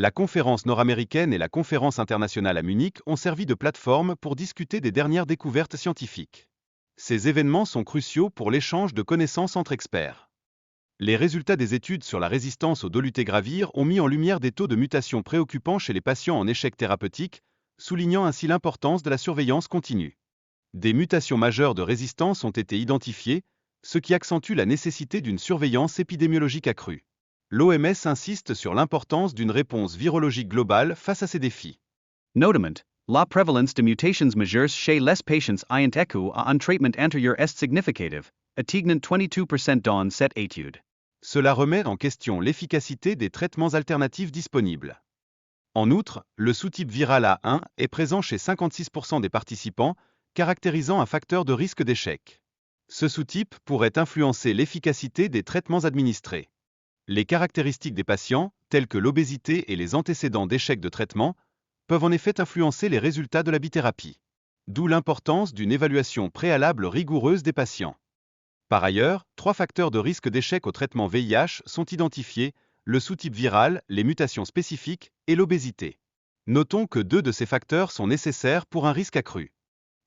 La conférence nord-américaine et la conférence internationale à Munich ont servi de plateforme pour discuter des dernières découvertes scientifiques. Ces événements sont cruciaux pour l'échange de connaissances entre experts. Les résultats des études sur la résistance au dolutegravir ont mis en lumière des taux de mutation préoccupants chez les patients en échec thérapeutique, soulignant ainsi l'importance de la surveillance continue. Des mutations majeures de résistance ont été identifiées, ce qui accentue la nécessité d'une surveillance épidémiologique accrue. L'OMS insiste sur l'importance d'une réponse virologique globale face à ces défis. Notement, la prevalence de mutations majeures chez les patients ayant écu à un traitement antérieur est significative, atteignant 22% dans cette étude. Cela remet en question l'efficacité des traitements alternatifs disponibles. En outre, le sous-type viral A1 est présent chez 56% des participants, caractérisant un facteur de risque d'échec. Ce sous-type pourrait influencer l'efficacité des traitements administrés. Les caractéristiques des patients, telles que l'obésité et les antécédents d'échec de traitement, peuvent en effet influencer les résultats de la bithérapie. D'où l'importance d'une évaluation préalable rigoureuse des patients. Par ailleurs, 3 facteurs de risque d'échec au traitement VIH sont identifiés, le sous-type viral, les mutations spécifiques et l'obésité. Notons que 2 de ces facteurs sont nécessaires pour un risque accru.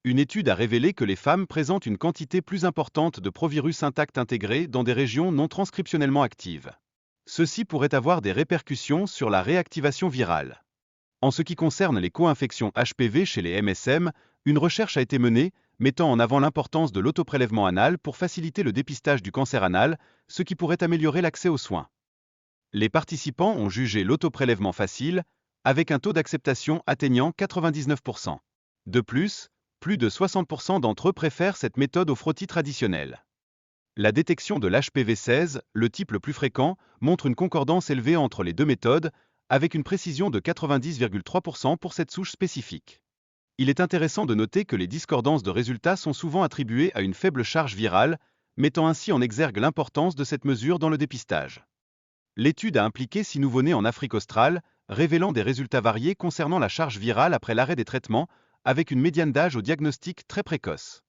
Une étude a révélé que les femmes présentent une quantité plus importante de provirus intact intégrés dans des régions non transcriptionnellement actives. Ceci pourrait avoir des répercussions sur la réactivation virale. En ce qui concerne les co-infections HPV chez les MSM, une recherche a été menée, mettant en avant l'importance de l'autoprélèvement anal pour faciliter le dépistage du cancer anal, ce qui pourrait améliorer l'accès aux soins. Les participants ont jugé l'autoprélèvement facile, avec un taux d'acceptation atteignant 99%. De plus de 60% d'entre eux préfèrent cette méthode au frottis traditionnel. La détection de l'HPV-16, le type le plus fréquent, montre une concordance élevée entre les deux méthodes, avec une précision de 90,3% pour cette souche spécifique. Il est intéressant de noter que les discordances de résultats sont souvent attribuées à une faible charge virale, mettant ainsi en exergue l'importance de cette mesure dans le dépistage. L'étude a impliqué 6 nouveau-nés en Afrique australe, révélant des résultats variés concernant la charge virale après l'arrêt des traitements, avec une médiane d'âge au diagnostic très précoce.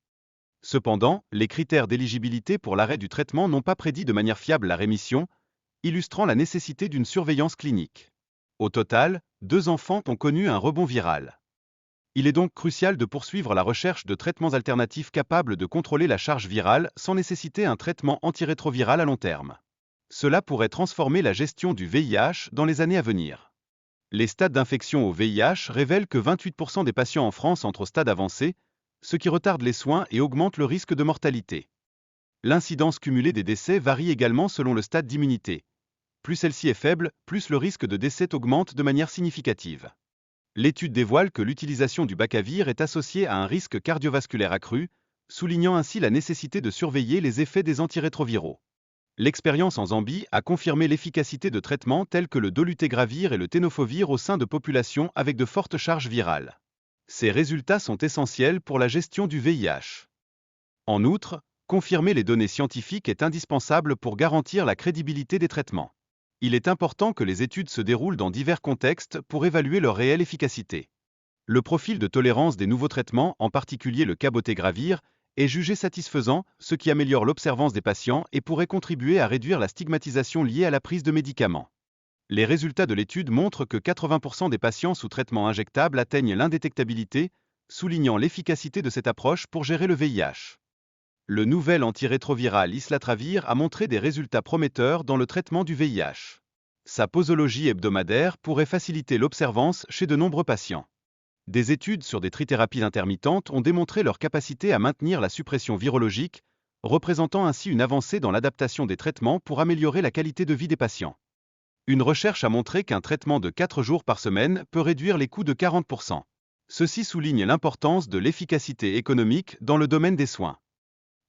Cependant, les critères d'éligibilité pour l'arrêt du traitement n'ont pas prédit de manière fiable la rémission, illustrant la nécessité d'une surveillance clinique. Au total, 2 enfants ont connu un rebond viral. Il est donc crucial de poursuivre la recherche de traitements alternatifs capables de contrôler la charge virale sans nécessiter un traitement antirétroviral à long terme. Cela pourrait transformer la gestion du VIH dans les années à venir. Les stades d'infection au VIH révèlent que 28% des patients en France entrent au stade avancé, ce qui retarde les soins et augmente le risque de mortalité. L'incidence cumulée des décès varie également selon le stade d'immunité. Plus celle-ci est faible, plus le risque de décès augmente de manière significative. L'étude dévoile que l'utilisation du bacavir est associée à un risque cardiovasculaire accru, soulignant ainsi la nécessité de surveiller les effets des antirétroviraux. L'expérience en Zambie a confirmé l'efficacité de traitements tels que le dolutegravir et le tenofovir au sein de populations avec de fortes charges virales. Ces résultats sont essentiels pour la gestion du VIH. En outre, confirmer les données scientifiques est indispensable pour garantir la crédibilité des traitements. Il est important que les études se déroulent dans divers contextes pour évaluer leur réelle efficacité. Le profil de tolérance des nouveaux traitements, en particulier le cabotegravir, est jugé satisfaisant, ce qui améliore l'observance des patients et pourrait contribuer à réduire la stigmatisation liée à la prise de médicaments. Les résultats de l'étude montrent que 80% des patients sous traitement injectable atteignent l'indétectabilité, soulignant l'efficacité de cette approche pour gérer le VIH. Le nouvel antirétroviral islatravir a montré des résultats prometteurs dans le traitement du VIH. Sa posologie hebdomadaire pourrait faciliter l'observance chez de nombreux patients. Des études sur des trithérapies intermittentes ont démontré leur capacité à maintenir la suppression virologique, représentant ainsi une avancée dans l'adaptation des traitements pour améliorer la qualité de vie des patients. Une recherche a montré qu'un traitement de 4 jours par semaine peut réduire les coûts de 40%. Ceci souligne l'importance de l'efficacité économique dans le domaine des soins.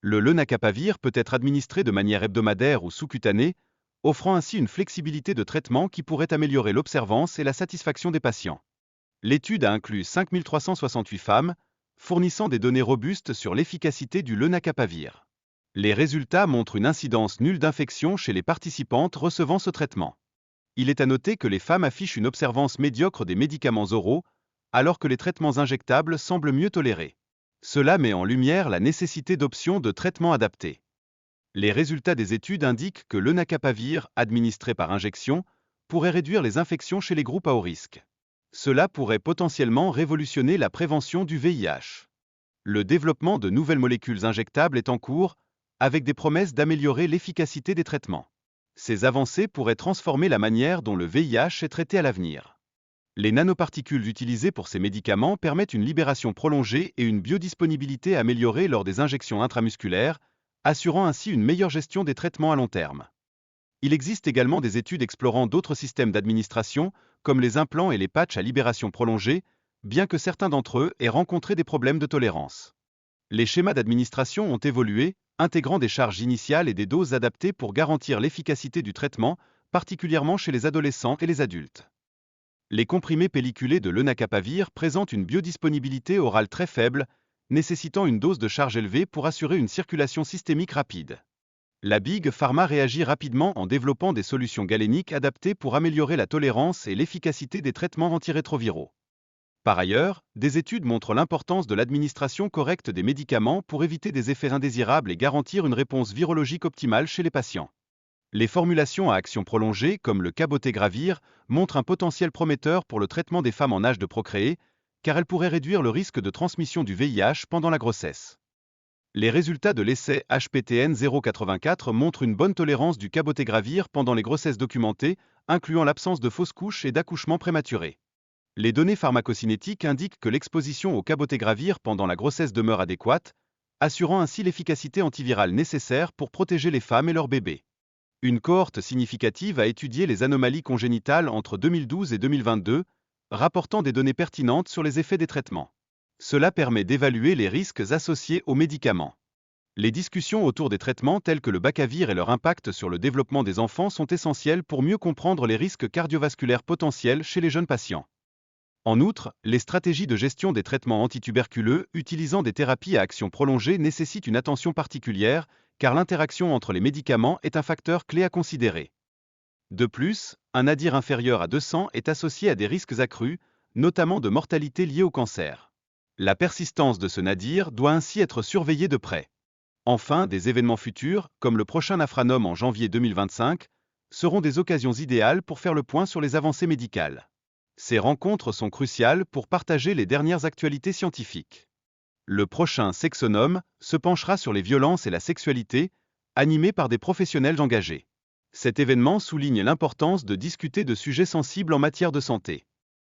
Le lenacapavir peut être administré de manière hebdomadaire ou sous-cutanée, offrant ainsi une flexibilité de traitement qui pourrait améliorer l'observance et la satisfaction des patients. L'étude a inclus 5368 femmes, fournissant des données robustes sur l'efficacité du lenacapavir. Les résultats montrent une incidence nulle d'infection chez les participantes recevant ce traitement. Il est à noter que les femmes affichent une observance médiocre des médicaments oraux, alors que les traitements injectables semblent mieux tolérés. Cela met en lumière la nécessité d'options de traitement adaptées. Les résultats des études indiquent que lenacapavir, administré par injection, pourrait réduire les infections chez les groupes à haut risque. Cela pourrait potentiellement révolutionner la prévention du VIH. Le développement de nouvelles molécules injectables est en cours, avec des promesses d'améliorer l'efficacité des traitements. Ces avancées pourraient transformer la manière dont le VIH est traité à l'avenir. Les nanoparticules utilisées pour ces médicaments permettent une libération prolongée et une biodisponibilité améliorée lors des injections intramusculaires, assurant ainsi une meilleure gestion des traitements à long terme. Il existe également des études explorant d'autres systèmes d'administration, comme les implants et les patchs à libération prolongée, bien que certains d'entre eux aient rencontré des problèmes de tolérance. Les schémas d'administration ont évolué, intégrant des charges initiales et des doses adaptées pour garantir l'efficacité du traitement, particulièrement chez les adolescents et les adultes. Les comprimés pelliculés de lenacapavir présentent une biodisponibilité orale très faible, nécessitant une dose de charge élevée pour assurer une circulation systémique rapide. La Big Pharma réagit rapidement en développant des solutions galéniques adaptées pour améliorer la tolérance et l'efficacité des traitements antirétroviraux. Par ailleurs, des études montrent l'importance de l'administration correcte des médicaments pour éviter des effets indésirables et garantir une réponse virologique optimale chez les patients. Les formulations à action prolongée, comme le cabotegravir, montrent un potentiel prometteur pour le traitement des femmes en âge de procréer, car elles pourraient réduire le risque de transmission du VIH pendant la grossesse. Les résultats de l'essai HPTN 084 montrent une bonne tolérance du cabotegravir pendant les grossesses documentées, incluant l'absence de fausses couches et d'accouchements prématurés. Les données pharmacocinétiques indiquent que l'exposition au cabotegravir pendant la grossesse demeure adéquate, assurant ainsi l'efficacité antivirale nécessaire pour protéger les femmes et leurs bébés. Une cohorte significative a étudié les anomalies congénitales entre 2012 et 2022, rapportant des données pertinentes sur les effets des traitements. Cela permet d'évaluer les risques associés aux médicaments. Les discussions autour des traitements tels que le bacavir et leur impact sur le développement des enfants sont essentielles pour mieux comprendre les risques cardiovasculaires potentiels chez les jeunes patients. En outre, les stratégies de gestion des traitements antituberculeux utilisant des thérapies à action prolongée nécessitent une attention particulière, car l'interaction entre les médicaments est un facteur clé à considérer. De plus, un nadir inférieur à 200 est associé à des risques accrus, notamment de mortalité liée au cancer. La persistance de ce nadir doit ainsi être surveillée de près. Enfin, des événements futurs, comme le prochain Nafranum en janvier 2025, seront des occasions idéales pour faire le point sur les avancées médicales. Ces rencontres sont cruciales pour partager les dernières actualités scientifiques. Le prochain Sexonome se penchera sur les violences et la sexualité, animé par des professionnels engagés. Cet événement souligne l'importance de discuter de sujets sensibles en matière de santé.